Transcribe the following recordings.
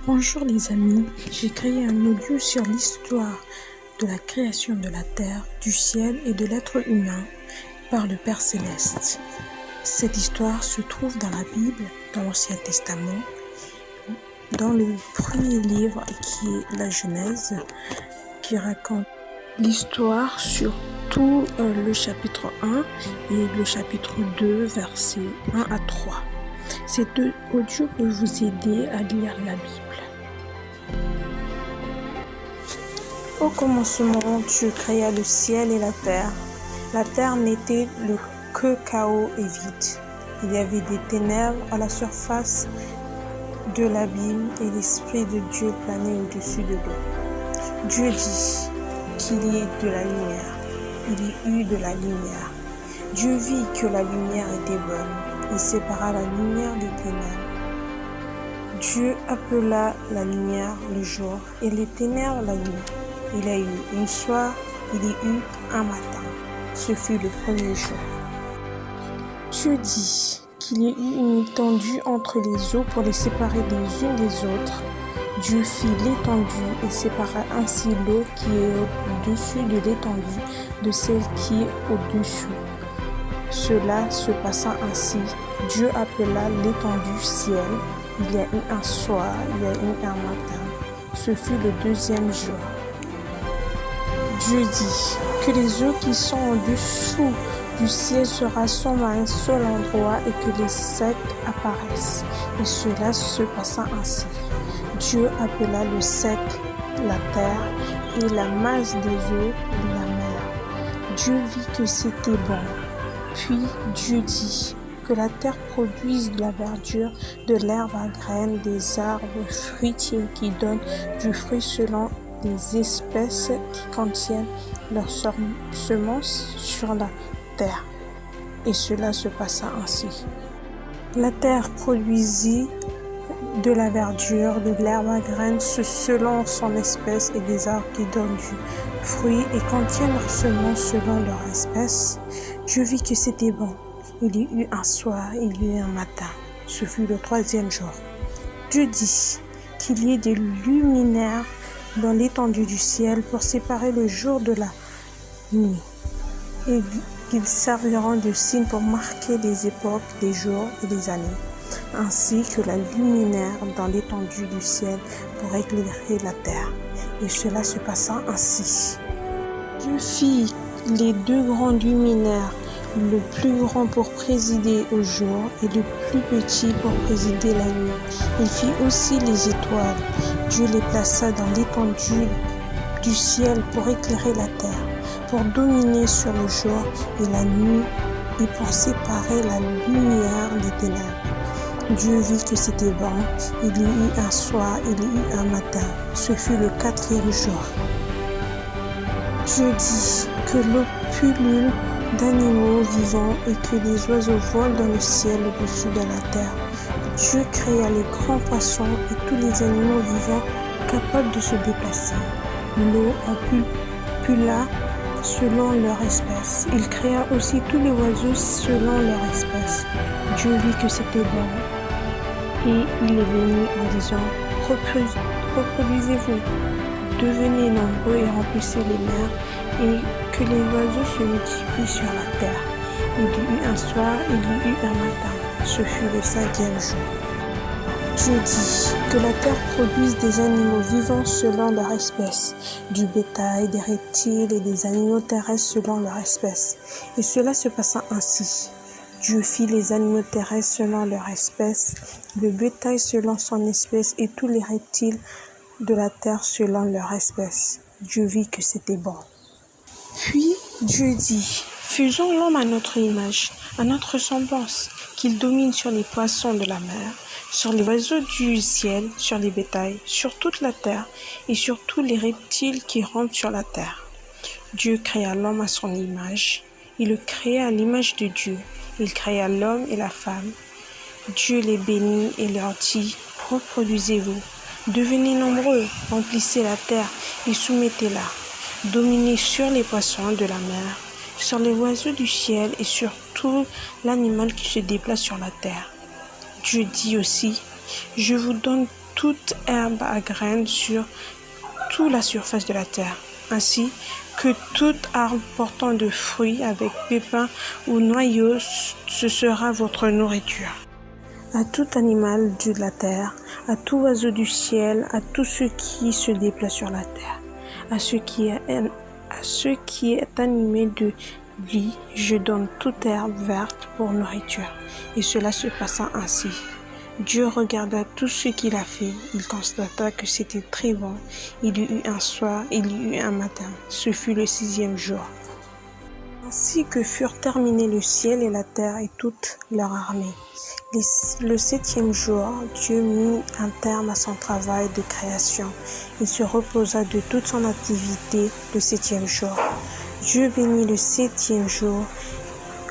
Bonjour les amis, j'ai créé un audio sur l'histoire de la création de la terre, du ciel et de l'être humain par le Père Céleste. Cette histoire se trouve dans la Bible, dans l'Ancien Testament, dans le premier livre qui est la Genèse, qui raconte l'histoire sur tout le chapitre 1 et le chapitre 2, versets 1 à 3. Cet audio peut vous aider à lire la Bible. Au commencement, Dieu créa le ciel et la terre. La terre n'était que chaos et vide. Il y avait des ténèbres à la surface de l'abîme et l'Esprit de Dieu planait au-dessus de l'eau. Dieu dit qu'il y ait de la lumière. Il y eut de la lumière. Dieu vit que la lumière était bonne. Il sépara la lumière des ténèbres. Dieu appela la lumière le jour et les ténèbres la nuit. Il y a eu un soir, il y eut un matin. Ce fut le premier jour. Dieu dit qu'il y ait eu une étendue entre les eaux pour les séparer les unes des autres. Dieu fit l'étendue et sépara ainsi l'eau qui est au-dessus de l'étendue de celle qui est au-dessous. Cela se passa ainsi. Dieu appela l'étendue ciel. Il y a eu un soir, il y a eu un matin. Ce fut le deuxième jour. Dieu dit que les eaux qui sont au-dessous du ciel se rassemblent à un seul endroit et que les secs apparaissent. Et cela se passa ainsi. Dieu appela le sec la terre et la masse des eaux la mer. Dieu vit que c'était bon. Puis Dieu dit que la terre produise de la verdure, de l'herbe à graines, des arbres fruitiers qui donnent du fruit selon les espèces qui contiennent leurs semences sur la terre. Et cela se passa ainsi. La terre produisit de la verdure, de l'herbe à graines selon son espèce et des arbres qui donnent du fruit et contiennent leurs semences selon leur espèce. Dieu vit que c'était bon. Il y eut un soir, il y eut un matin. Ce fut le troisième jour. Dieu dit qu'il y ait des luminaires dans l'étendue du ciel pour séparer le jour de la nuit. Et qu'ils serviront de signes pour marquer les époques, les jours et les années, ainsi que la luminaire dans l'étendue du ciel pour éclairer la terre. Et cela se passa ainsi. Dieu fit les deux grands luminaires, le plus grand pour présider au jour et le plus petit pour présider la nuit. Il fit aussi les étoiles. Dieu les plaça dans l'étendue du ciel pour éclairer la terre, pour dominer sur le jour et la nuit et pour séparer la lumière des ténèbres. Dieu vit que c'était bon. Il y eut un soir, il y eut un matin. Ce fut le quatrième jour. Dieu dit que l'eau pullule d'animaux vivants et que les oiseaux volent dans le ciel au-dessus de la terre. Dieu créa les grands poissons et tous les animaux vivants capables de se déplacer. L'eau pullula selon leur espèce. Il créa aussi tous les oiseaux selon leur espèce. Dieu vit que c'était bon. Et il est venu en disant, reproduisez-vous, devenez nombreux et remplissez les mers, et que les oiseaux se multiplient sur la terre. Il y eut un soir, il y eut un matin. Ce fut le cinquième jour. Dieu dit que la terre produise des animaux vivants selon leur espèce, du bétail, des reptiles et des animaux terrestres selon leur espèce. Et cela se passa ainsi. Dieu fit les animaux terrestres selon leur espèce, le bétail selon son espèce et tous les reptiles de la terre selon leur espèce. Dieu vit que c'était bon. Puis Dieu dit, faisons l'homme à notre image, à notre ressemblance, qu'il domine sur les poissons de la mer, sur les oiseaux du ciel, sur les bétails, sur toute la terre et sur tous les reptiles qui rampent sur la terre. Dieu créa l'homme à son image. Il le créa à l'image de Dieu. Il créa l'homme et la femme. Dieu les bénit et leur dit, reproduisez-vous, devenez nombreux, remplissez la terre et soumettez-la. Dominez sur les poissons de la mer, sur les oiseaux du ciel et sur tout l'animal qui se déplace sur la terre. Dieu dit aussi, je vous donne toute herbe à graines sur toute la surface de la terre, ainsi que tout arbre portant de fruits avec pépins ou noyaux, ce sera votre nourriture. À tout animal de la terre, à tout oiseau du ciel, à tout ce qui se déplace sur la terre, à ce qui est animé de vie, je donne toute herbe verte pour nourriture. Et cela se passa ainsi. Dieu regarda tout ce qu'il a fait, il constata que c'était très bon. Il y eut un soir, il y eut un matin, ce fut le 6e jour. Ainsi que furent terminés le ciel et la terre et toute leur armée. Le 7e jour, Dieu mit un terme à son travail de création. Il se reposa de toute son activité le 7e jour. Dieu bénit le 7e jour,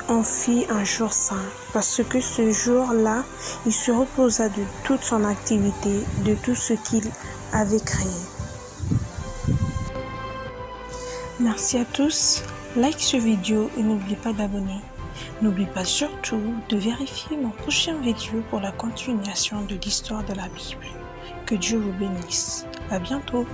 en fit un jour saint, parce que ce jour-là, il se reposa de toute son activité, de tout ce qu'il avait créé. Merci à tous, like cette vidéo et n'oublie pas d'abonner. N'oublie pas surtout de vérifier mon prochain vidéo pour la continuation de l'histoire de la Bible. Que Dieu vous bénisse. À bientôt.